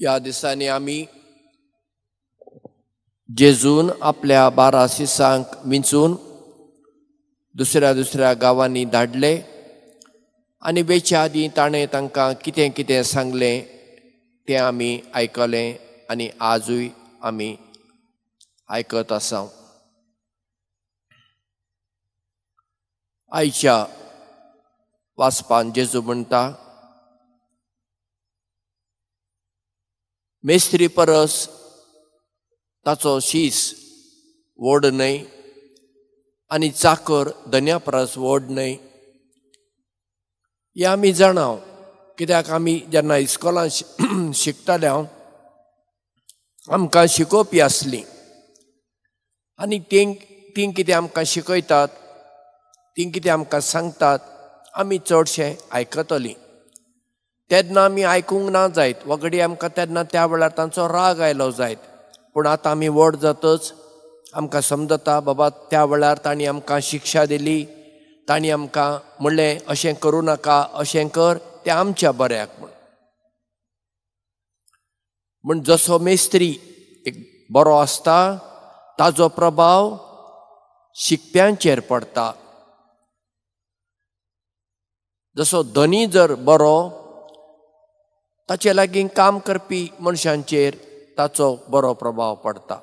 या दिसांनी आमी जेजून आपल्या 12 शिसांक विंचून दुसऱ्या दुसऱ्या गांवांनी धाडले आनी वेच्या आदीं ताणें तांकां कितें कितें सांगलें तें आमी आयकलें आनी आजूय आमी आयकत आसा. आयच्या वाचपान जेजू म्हणटा, मेस्त्री परस ताचो शीस व्हड न्हय आनी चाकर धन्या परस व्हड न्हय. हें आमी जाणाव, कित्याक आमी जेन्ना इस्कॉलान शिकताले आमकां शिकोवपी आसलीं आनी तीं कितें आमकां शिकयतात, तीं कितें आमकां सांगतात आमी चडशें आयकतलीं. तेन्ना आमी आयकूंक ना जायत, वगडी आमकां तेन्ना त्या वेळार तांचो राग आयलो जायत. पूण आतां आमी व्हड जातच आमकां समजता बाबा त्या वेळार तांणी आमकां शिक्षा दिली, तांणी आमकां म्हणलें अशें करूं नाका, अशें कर, तें आमच्या बऱ्याक म्हूण. म्हूण जसो मेस्त्री एक बरो आसता ताजो प्रभाव शिकप्यांचेर पडटा. जसो धनी जर बरो ताचे लागीं काम करपी मनशांचेर ताचो बरो प्रभाव पडटा.